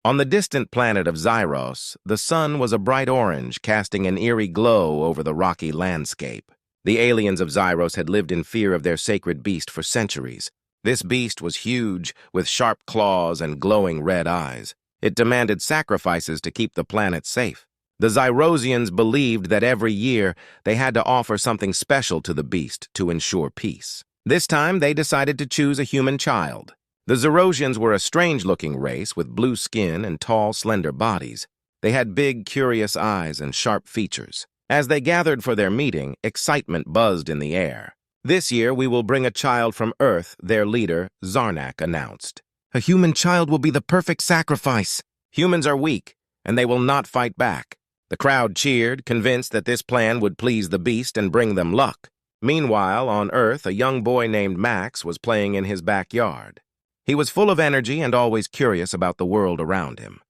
On the distant planet of Zyros, the sun was a bright orange, casting an eerie glow over the rocky landscape. The aliens of Zyros had lived in fear of their sacred beast for centuries. This beast was huge, with sharp claws and glowing red eyes. It demanded sacrifices to keep the planet safe. The Zyrosians believed that every year they had to offer something special to the beast to ensure peace. This time they decided to choose a human child. The Zyrosians were a strange-looking race with blue skin and tall, slender bodies. They had big, curious eyes and sharp features. As they gathered for their meeting, excitement buzzed in the air. "This year we will bring a child from Earth," their leader, Zarnak, announced. "A human child will be the perfect sacrifice. Humans are weak, and they will not fight back." The crowd cheered, convinced that this plan would please the beast and bring them luck. Meanwhile, on Earth, a young boy named Max was playing in his backyard. He was full of energy and always curious about the world around him.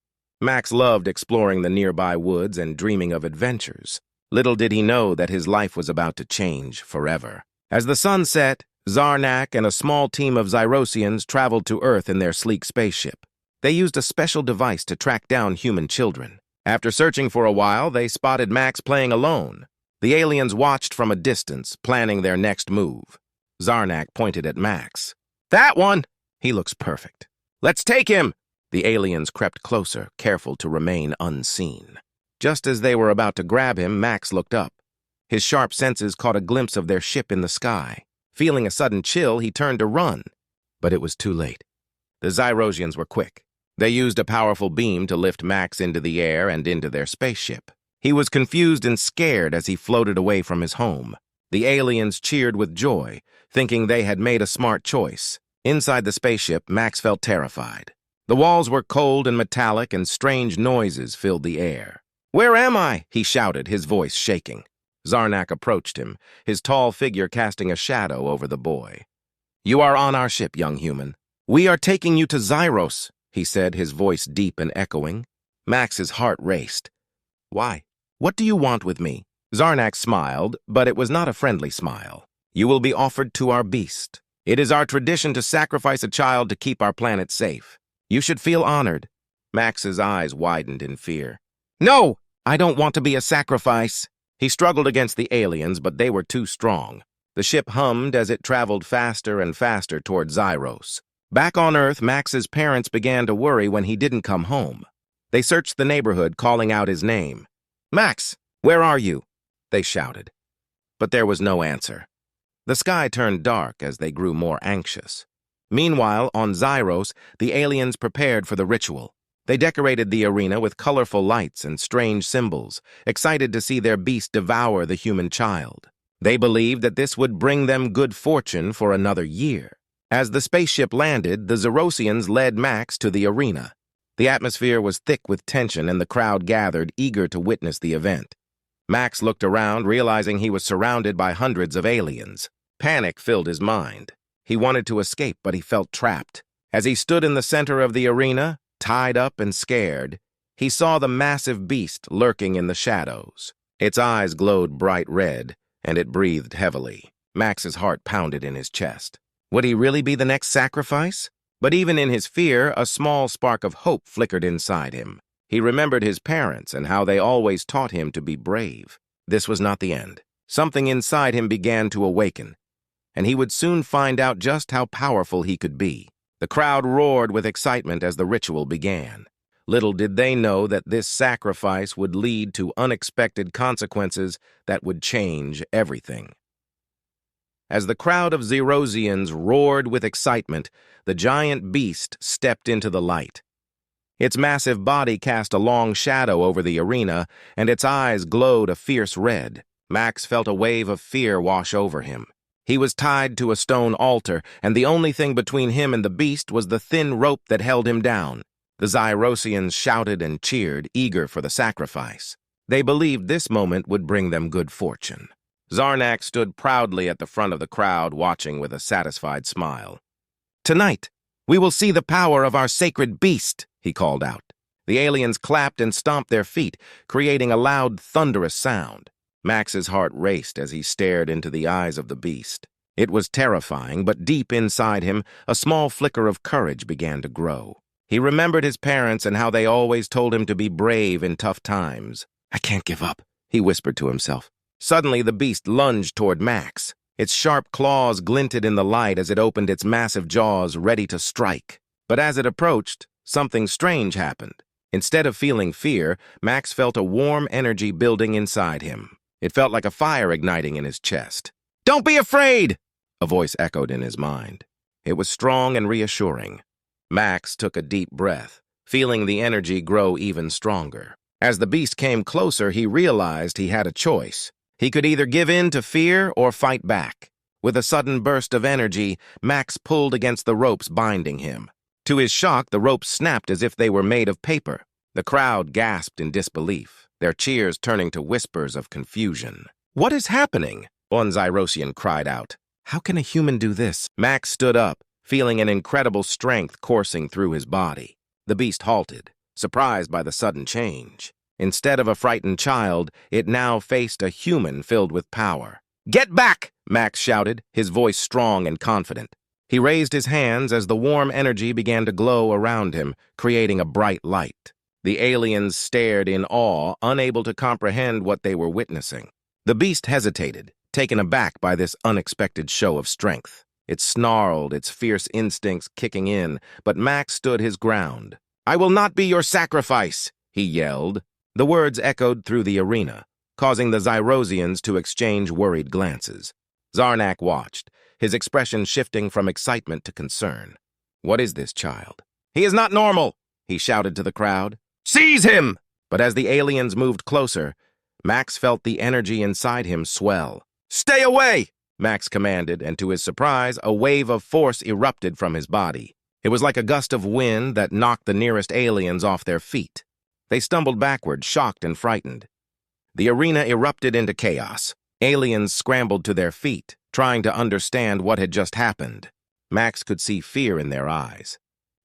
Max loved exploring the nearby woods and dreaming of adventures. Little did he know that his life was about to change forever. As the sun set, Zarnak and a small team of Zyrosians traveled to Earth in their sleek spaceship. They used a special device to track down human children. After searching for a while, they spotted Max playing alone. The aliens watched from a distance, planning their next move. Zarnak pointed at Max. "That one! He looks perfect. Let's take him!" The aliens crept closer, careful to remain unseen. Just as they were about to grab him, Max looked up. His sharp senses caught a glimpse of their ship in the sky. Feeling a sudden chill, he turned to run. But it was too late. The Zyrosians were quick. They used a powerful beam to lift Max into the air and into their spaceship. He was confused and scared as he floated away from his home. The aliens cheered with joy, thinking they had made a smart choice. Inside the spaceship, Max felt terrified. The walls were cold and metallic, and strange noises filled the air. "Where am I?" he shouted, his voice shaking. Zarnak approached him, his tall figure casting a shadow over the boy. "You are on our ship, young human. We are taking you to Zyros," he said, his voice deep and echoing. Max's heart raced. "Why? What do you want with me?" Zarnak smiled, but it was not a friendly smile. "You will be offered to our beast. It is our tradition to sacrifice a child to keep our planet safe. You should feel honored." Max's eyes widened in fear. "No! I don't want to be a sacrifice." He struggled against the aliens, but they were too strong. The ship hummed as it traveled faster and faster toward Zyros. Back on Earth, Max's parents began to worry when he didn't come home. They searched the neighborhood, calling out his name. "Max, where are you?" they shouted. But there was no answer. The sky turned dark as they grew more anxious. Meanwhile, on Zyros, the aliens prepared for the ritual. They decorated the arena with colorful lights and strange symbols, excited to see their beast devour the human child. They believed that this would bring them good fortune for another year. As the spaceship landed, the Zyrosians led Max to the arena. The atmosphere was thick with tension, and the crowd gathered, eager to witness the event. Max looked around, realizing he was surrounded by hundreds of aliens. Panic filled his mind. He wanted to escape, but he felt trapped. As he stood in the center of the arena, tied up and scared, he saw the massive beast lurking in the shadows. Its eyes glowed bright red, and it breathed heavily. Max's heart pounded in his chest. Would he really be the next sacrifice? But even in his fear, a small spark of hope flickered inside him. He remembered his parents and how they always taught him to be brave. This was not the end. Something inside him began to awaken, and he would soon find out just how powerful he could be. The crowd roared with excitement as the ritual began. Little did they know that this sacrifice would lead to unexpected consequences that would change everything. As the crowd of Zyrosians roared with excitement, the giant beast stepped into the light. Its massive body cast a long shadow over the arena, and its eyes glowed a fierce red. Max felt a wave of fear wash over him. He was tied to a stone altar, and the only thing between him and the beast was the thin rope that held him down. The Zyrosians shouted and cheered, eager for the sacrifice. They believed this moment would bring them good fortune. Zarnak stood proudly at the front of the crowd, watching with a satisfied smile. "Tonight, we will see the power of our sacred beast," he called out. The aliens clapped and stomped their feet, creating a loud, thunderous sound. Max's heart raced as he stared into the eyes of the beast. It was terrifying, but deep inside him, a small flicker of courage began to grow. He remembered his parents and how they always told him to be brave in tough times. "I can't give up," he whispered to himself. Suddenly, the beast lunged toward Max. Its sharp claws glinted in the light as it opened its massive jaws, ready to strike. But as it approached, something strange happened. Instead of feeling fear, Max felt a warm energy building inside him. It felt like a fire igniting in his chest. "Don't be afraid!" a voice echoed in his mind. It was strong and reassuring. Max took a deep breath, feeling the energy grow even stronger. As the beast came closer, he realized he had a choice. He could either give in to fear or fight back. With a sudden burst of energy, Max pulled against the ropes binding him. To his shock, the ropes snapped as if they were made of paper. The crowd gasped in disbelief, their cheers turning to whispers of confusion. "What is happening?" one Zyrosian cried out. "How can a human do this?" Max stood up, feeling an incredible strength coursing through his body. The beast halted, surprised by the sudden change. Instead of a frightened child, it now faced a human filled with power. "Get back!" Max shouted, his voice strong and confident. He raised his hands as the warm energy began to glow around him, creating a bright light. The aliens stared in awe, unable to comprehend what they were witnessing. The beast hesitated, taken aback by this unexpected show of strength. It snarled, its fierce instincts kicking in, but Max stood his ground. "I will not be your sacrifice," he yelled. The words echoed through the arena, causing the Zyrosians to exchange worried glances. Zarnak watched, his expression shifting from excitement to concern. "What is this child?" "He is not normal," he shouted to the crowd. "Seize him!" But as the aliens moved closer, Max felt the energy inside him swell. "Stay away!" Max commanded, and to his surprise, a wave of force erupted from his body. It was like a gust of wind that knocked the nearest aliens off their feet. They stumbled backward, shocked and frightened. The arena erupted into chaos. Aliens scrambled to their feet, trying to understand what had just happened. Max could see fear in their eyes.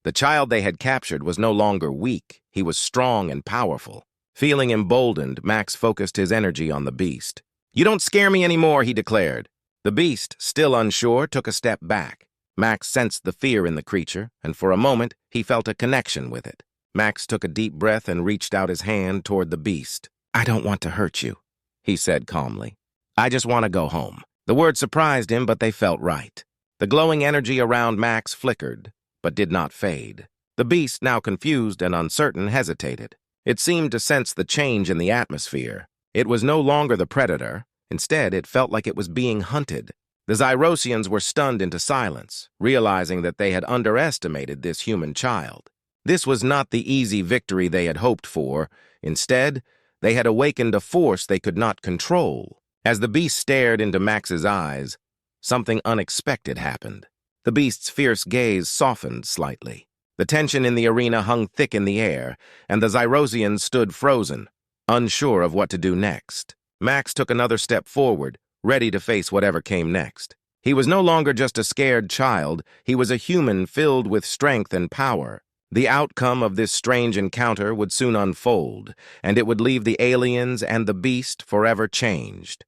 The child they had captured was no longer weak. He was strong and powerful. Feeling emboldened, Max focused his energy on the beast. "You don't scare me anymore," he declared. The beast, still unsure, took a step back. Max sensed the fear in the creature, and for a moment, he felt a connection with it. Max took a deep breath and reached out his hand toward the beast. "I don't want to hurt you," he said calmly. "I just want to go home." The words surprised him, but they felt right. The glowing energy around Max flickered, but did not fade. The beast, now confused and uncertain, hesitated. It seemed to sense the change in the atmosphere. It was no longer the predator. Instead, it felt like it was being hunted. The Zyrosians were stunned into silence, realizing that they had underestimated this human child. This was not the easy victory they had hoped for. Instead, they had awakened a force they could not control. As the beast stared into Max's eyes, something unexpected happened. The beast's fierce gaze softened slightly. The tension in the arena hung thick in the air, and the Zyrosians stood frozen, unsure of what to do next. Max took another step forward, ready to face whatever came next. He was no longer just a scared child. He was a human filled with strength and power. The outcome of this strange encounter would soon unfold, and it would leave the aliens and the beast forever changed.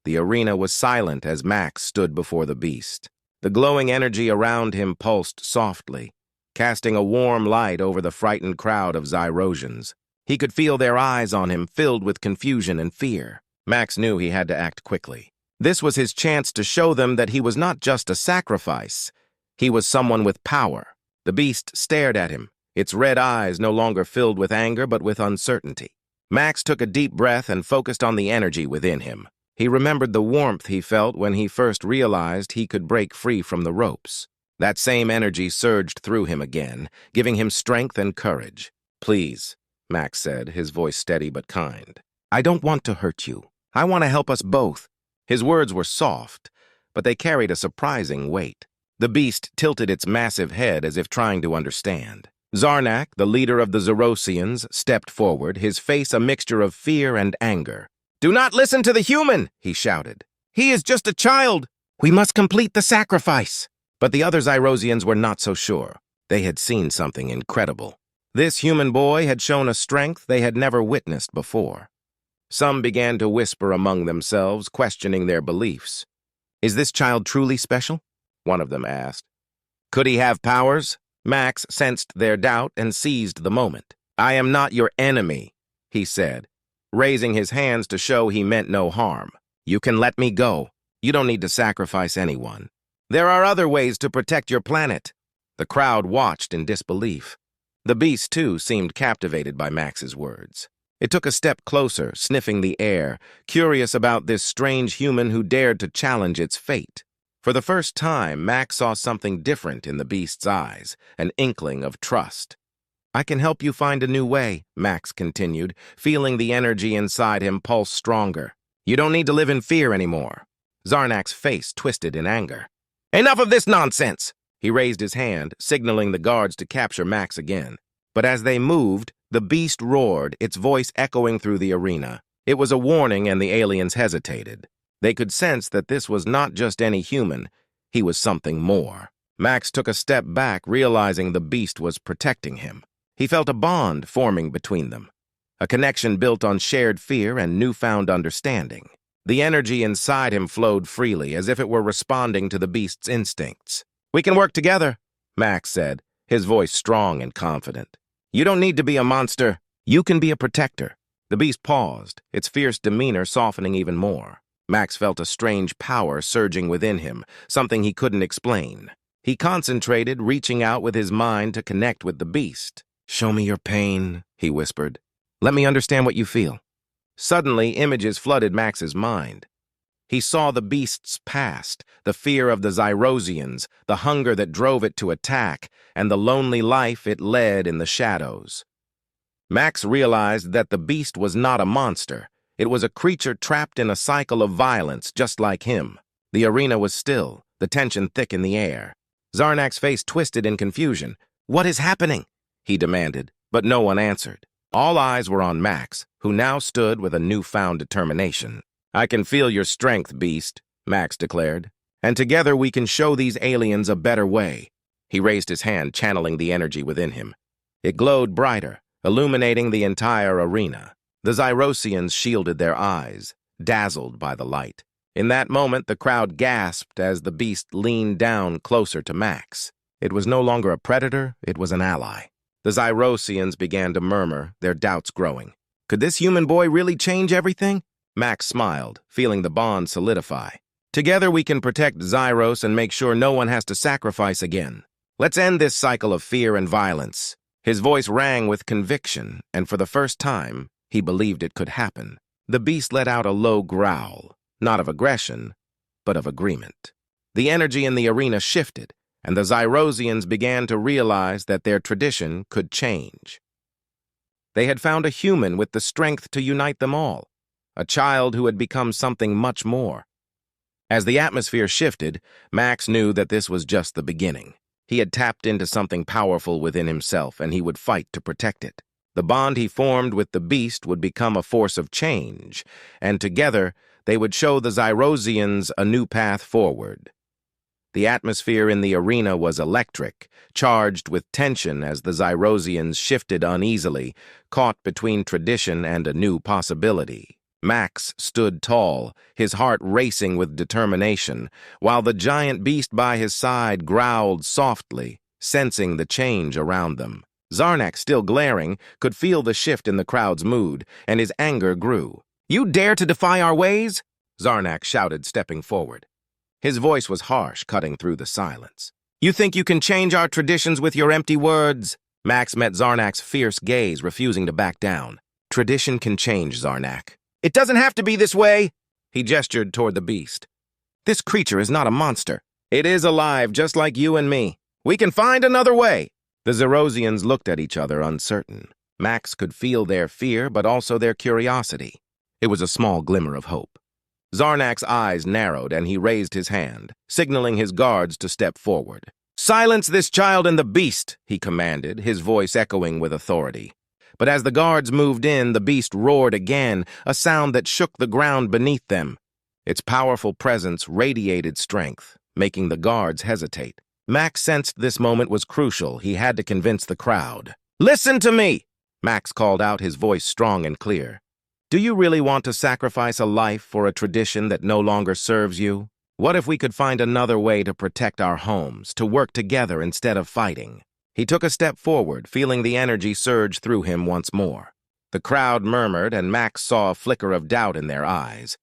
The arena was silent as Max stood before the beast. The glowing energy around him pulsed softly, casting a warm light over the frightened crowd of Zyrosians. He could feel their eyes on him, filled with confusion and fear. Max knew he had to act quickly. This was his chance to show them that he was not just a sacrifice. He was someone with power. The beast stared at him, its red eyes no longer filled with anger but with uncertainty. Max took a deep breath and focused on the energy within him. He remembered the warmth he felt when he first realized he could break free from the ropes. That same energy surged through him again, giving him strength and courage. "Please," Max said, his voice steady but kind. "I don't want to hurt you. I want to help us both." His words were soft, but they carried a surprising weight. The beast tilted its massive head as if trying to understand. Zarnak, the leader of the Zerosians, stepped forward, his face a mixture of fear and anger. "Do not listen to the human," he shouted. "He is just a child. We must complete the sacrifice." But the other Zyrosians were not so sure. They had seen something incredible. This human boy had shown a strength they had never witnessed before. Some began to whisper among themselves, questioning their beliefs. "Is this child truly special?" one of them asked. "Could he have powers?" Max sensed their doubt and seized the moment. "I am not your enemy," he said, raising his hands to show he meant no harm. "You can let me go. You don't need to sacrifice anyone. There are other ways to protect your planet." The crowd watched in disbelief. The beast, too, seemed captivated by Max's words. It took a step closer, sniffing the air, curious about this strange human who dared to challenge its fate. For the first time, Max saw something different in the beast's eyes, an inkling of trust. "I can help you find a new way," Max continued, feeling the energy inside him pulse stronger. "You don't need to live in fear anymore." Zarnak's face twisted in anger. "Enough of this nonsense!" He raised his hand, signaling the guards to capture Max again. But as they moved, the beast roared, its voice echoing through the arena. It was a warning, and the aliens hesitated. They could sense that this was not just any human. He was something more. Max took a step back, realizing the beast was protecting him. He felt a bond forming between them, a connection built on shared fear and newfound understanding. The energy inside him flowed freely, as if it were responding to the beast's instincts. "We can work together," Max said, his voice strong and confident. "You don't need to be a monster. You can be a protector." The beast paused, its fierce demeanor softening even more. Max felt a strange power surging within him, something he couldn't explain. He concentrated, reaching out with his mind to connect with the beast. "Show me your pain," he whispered. "Let me understand what you feel." Suddenly, images flooded Max's mind. He saw the beast's past, the fear of the Zyrosians, the hunger that drove it to attack, and the lonely life it led in the shadows. Max realized that the beast was not a monster. It was a creature trapped in a cycle of violence, just like him. The arena was still, the tension thick in the air. Zarnak's face twisted in confusion. "What is happening?" he demanded, but no one answered. All eyes were on Max, who now stood with a newfound determination. "I can feel your strength, beast," Max declared, "and together we can show these aliens a better way." He raised his hand, channeling the energy within him. It glowed brighter, illuminating the entire arena. The Zyrosians shielded their eyes, dazzled by the light. In that moment, the crowd gasped as the beast leaned down closer to Max. It was no longer a predator, it was an ally. The Zyrosians began to murmur, their doubts growing. Could this human boy really change everything? Max smiled, feeling the bond solidify. "Together we can protect Zyros and make sure no one has to sacrifice again. Let's end this cycle of fear and violence." His voice rang with conviction, and for the first time, he believed it could happen. The beast let out a low growl, not of aggression, but of agreement. The energy in the arena shifted, and the Zyrosians began to realize that their tradition could change. They had found a human with the strength to unite them all, a child who had become something much more. As the atmosphere shifted, Max knew that this was just the beginning. He had tapped into something powerful within himself, and he would fight to protect it. The bond he formed with the beast would become a force of change, and together they would show the Zyrosians a new path forward. The atmosphere in the arena was electric, charged with tension as the Zyrosians shifted uneasily, caught between tradition and a new possibility. Max stood tall, his heart racing with determination, while the giant beast by his side growled softly, sensing the change around them. Zarnak, still glaring, could feel the shift in the crowd's mood, and his anger grew. "You dare to defy our ways?" Zarnak shouted, stepping forward. His voice was harsh, cutting through the silence. "You think you can change our traditions with your empty words?" Max met Zarnak's fierce gaze, refusing to back down. "Tradition can change, Zarnak. It doesn't have to be this way." He gestured toward the beast. "This creature is not a monster. It is alive, just like you and me. We can find another way." The Zyrosians looked at each other, uncertain. Max could feel their fear, but also their curiosity. It was a small glimmer of hope. Zarnak's eyes narrowed, and he raised his hand, signaling his guards to step forward. "Silence this child and the beast," he commanded, his voice echoing with authority. But as the guards moved in, the beast roared again, a sound that shook the ground beneath them. Its powerful presence radiated strength, making the guards hesitate. Max sensed this moment was crucial. He had to convince the crowd. "Listen to me!" Max called out, his voice strong and clear. "Do you really want to sacrifice a life for a tradition that no longer serves you? What if we could find another way to protect our homes, to work together instead of fighting?" He took a step forward, feeling the energy surge through him once more. The crowd murmured, and Max saw a flicker of doubt in their eyes.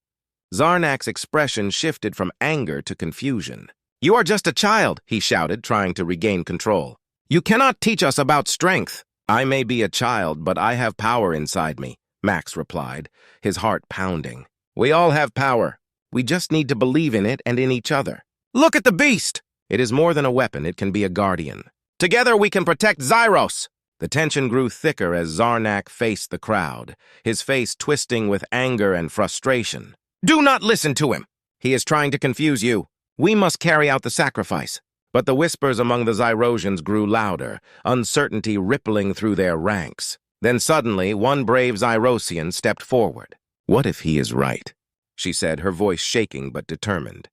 Zarnak's expression shifted from anger to confusion. "You are just a child," he shouted, trying to regain control. "You cannot teach us about strength." "I may be a child, but I have power inside me," Max replied, his heart pounding. "We all have power. We just need to believe in it and in each other. Look at the beast! It is more than a weapon, it can be a guardian. Together we can protect Zyros!" The tension grew thicker as Zarnak faced the crowd, his face twisting with anger and frustration. "Do not listen to him! He is trying to confuse you. We must carry out the sacrifice." But the whispers among the Zyrosians grew louder, uncertainty rippling through their ranks. Then suddenly, one brave Zyrosian stepped forward. "What if he is right?" she said, her voice shaking but determined.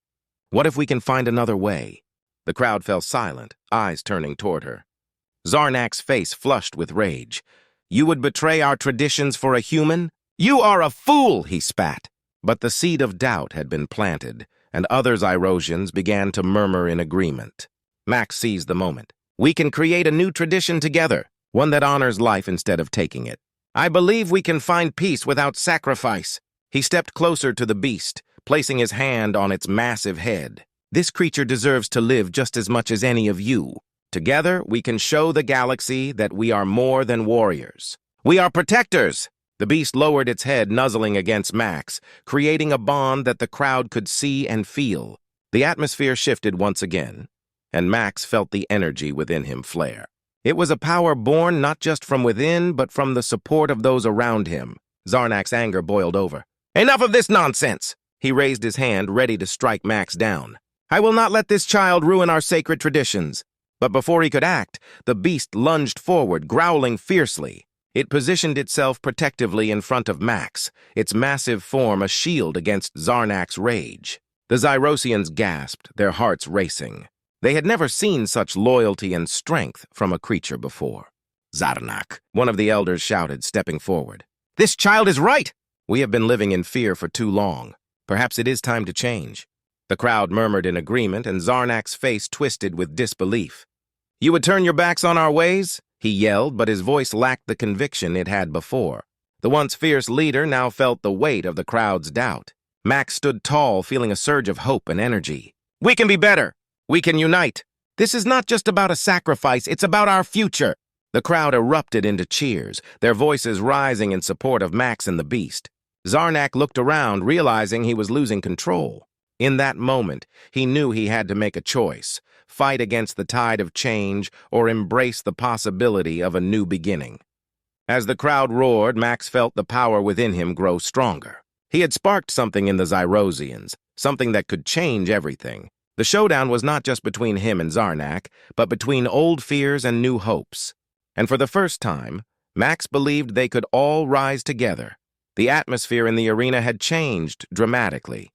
"What if we can find another way?" The crowd fell silent, eyes turning toward her. Zarnak's face flushed with rage. "You would betray our traditions for a human? You are a fool!" he spat. But the seed of doubt had been planted, and other Zyrosians began to murmur in agreement. Max seized the moment. "We can create a new tradition together, one that honors life instead of taking it. I believe we can find peace without sacrifice." He stepped closer to the beast, placing his hand on its massive head. "This creature deserves to live just as much as any of you. Together, we can show the galaxy that we are more than warriors. We are protectors!" The beast lowered its head, nuzzling against Max, creating a bond that the crowd could see and feel. The atmosphere shifted once again, and Max felt the energy within him flare. It was a power born not just from within, but from the support of those around him. Zarnak's anger boiled over. "Enough of this nonsense!" He raised his hand, ready to strike Max down. "I will not let this child ruin our sacred traditions." But before he could act, the beast lunged forward, growling fiercely. It positioned itself protectively in front of Max, its massive form a shield against Zarnak's rage. The Zyrosians gasped, their hearts racing. They had never seen such loyalty and strength from a creature before. "Zarnak," one of the elders shouted, stepping forward. "This child is right! We have been living in fear for too long. Perhaps it is time to change." The crowd murmured in agreement, and Zarnak's face twisted with disbelief. "You would turn your backs on our ways?" he yelled, but his voice lacked the conviction it had before. The once fierce leader now felt the weight of the crowd's doubt. Max stood tall, feeling a surge of hope and energy. "We can be better! We can unite! This is not just about a sacrifice, it's about our future!" The crowd erupted into cheers, their voices rising in support of Max and the beast. Zarnak looked around, realizing he was losing control. In that moment, he knew he had to make a choice: fight against the tide of change or embrace the possibility of a new beginning. As the crowd roared, Max felt the power within him grow stronger. He had sparked something in the Zyrosians, something that could change everything. The showdown was not just between him and Zarnak, but between old fears and new hopes. And for the first time, Max believed they could all rise together. The atmosphere in the arena had changed dramatically.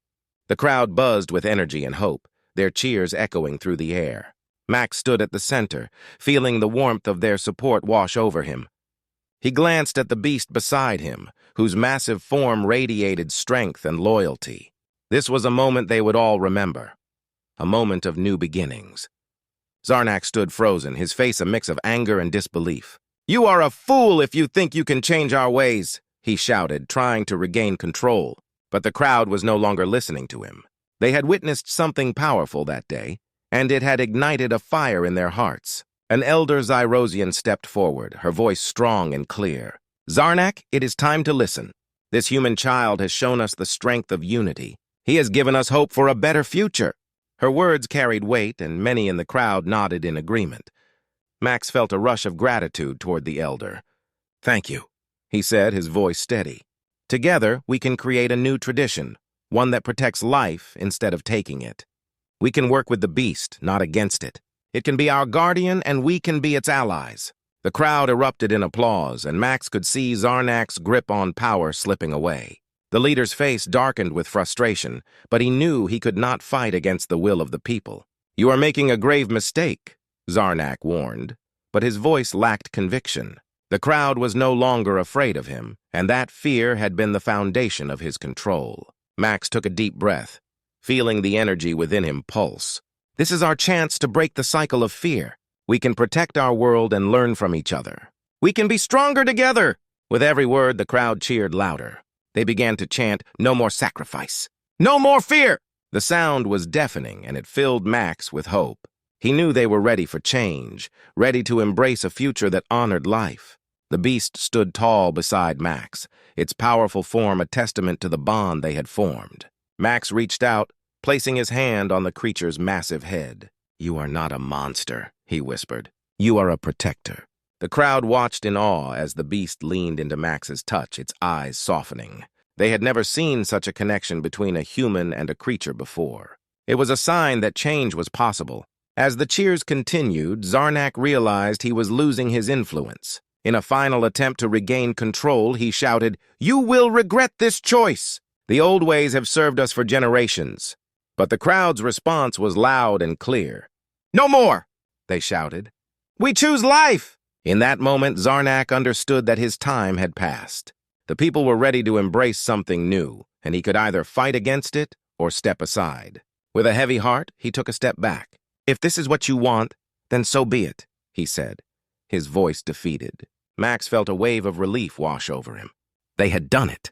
The crowd buzzed with energy and hope, their cheers echoing through the air. Max stood at the center, feeling the warmth of their support wash over him. He glanced at the beast beside him, whose massive form radiated strength and loyalty. This was a moment they would all remember. A moment of new beginnings. Zarnak stood frozen, his face a mix of anger and disbelief. "You are a fool if you think you can change our ways," he shouted, trying to regain control. But the crowd was no longer listening to him. They had witnessed something powerful that day, and it had ignited a fire in their hearts. An elder Zyrosian stepped forward, her voice strong and clear. "Zarnak, it is time to listen. This human child has shown us the strength of unity. He has given us hope for a better future." Her words carried weight, and many in the crowd nodded in agreement. Max felt a rush of gratitude toward the elder. "Thank you," he said, his voice steady. "Together, we can create a new tradition, one that protects life instead of taking it. We can work with the beast, not against it. It can be our guardian, and we can be its allies." The crowd erupted in applause, and Max could see Zarnak's grip on power slipping away. The leader's face darkened with frustration, but he knew he could not fight against the will of the people. "You are making a grave mistake," Zarnak warned, but his voice lacked conviction. The crowd was no longer afraid of him, and that fear had been the foundation of his control. Max took a deep breath, feeling the energy within him pulse. "This is our chance to break the cycle of fear. We can protect our world and learn from each other. We can be stronger together! With every word, the crowd cheered louder. They began to chant, "No more sacrifice! No more fear!" The sound was deafening, and it filled Max with hope. He knew they were ready for change, ready to embrace a future that honored life. The beast stood tall beside Max, its powerful form a testament to the bond they had formed. Max reached out, placing his hand on the creature's massive head. "You are not a monster," he whispered. "You are a protector." The crowd watched in awe as the beast leaned into Max's touch, its eyes softening. They had never seen such a connection between a human and a creature before. It was a sign that change was possible. As the cheers continued, Zarnak realized he was losing his influence. In a final attempt to regain control, he shouted, "You will regret this choice! The old ways have served us for generations." But the crowd's response was loud and clear. "No more!" they shouted. "We choose life!" In that moment, Zarnak understood that his time had passed. The people were ready to embrace something new, and he could either fight against it or step aside. With a heavy heart, he took a step back. "If this is what you want, then so be it," he said, his voice defeated. Max felt a wave of relief wash over him. They had done it.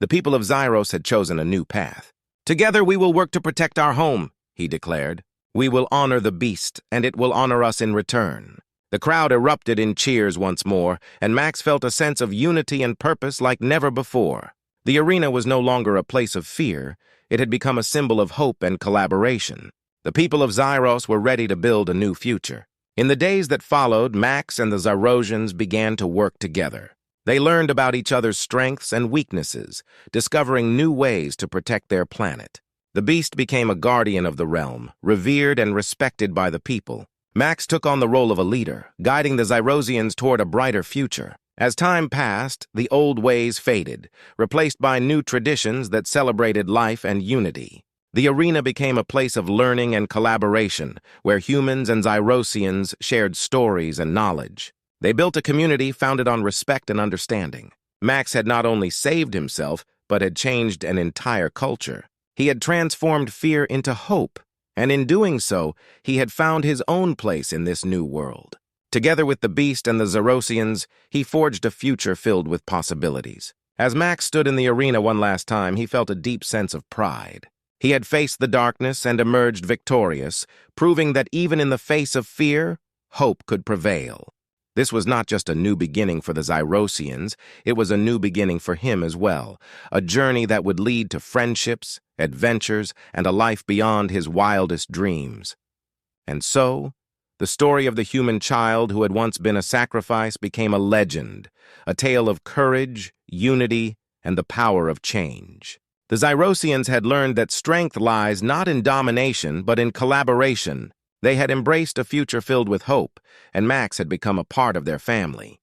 The people of Zyros had chosen a new path. "Together we will work to protect our home," he declared. "We will honor the beast, and it will honor us in return." The crowd erupted in cheers once more, and Max felt a sense of unity and purpose like never before. The arena was no longer a place of fear. It had become a symbol of hope and collaboration. The people of Zyros were ready to build a new future. In the days that followed, Max and the Zyrosians began to work together. They learned about each other's strengths and weaknesses, discovering new ways to protect their planet. The beast became a guardian of the realm, revered and respected by the people. Max took on the role of a leader, guiding the Zyrosians toward a brighter future. As time passed, the old ways faded, replaced by new traditions that celebrated life and unity. The arena became a place of learning and collaboration, where humans and Zyrosians shared stories and knowledge. They built a community founded on respect and understanding. Max had not only saved himself, but had changed an entire culture. He had transformed fear into hope, and in doing so, he had found his own place in this new world. Together with the beast and the Zyrosians, he forged a future filled with possibilities. As Max stood in the arena one last time, he felt a deep sense of pride. He had faced the darkness and emerged victorious, proving that even in the face of fear, hope could prevail. This was not just a new beginning for the Zyrosians, it was a new beginning for him as well, a journey that would lead to friendships, adventures, and a life beyond his wildest dreams. And so, the story of the human child who had once been a sacrifice became a legend, a tale of courage, unity, and the power of change. The Zyrosians had learned that strength lies not in domination, but in collaboration. They had embraced a future filled with hope, and Max had become a part of their family.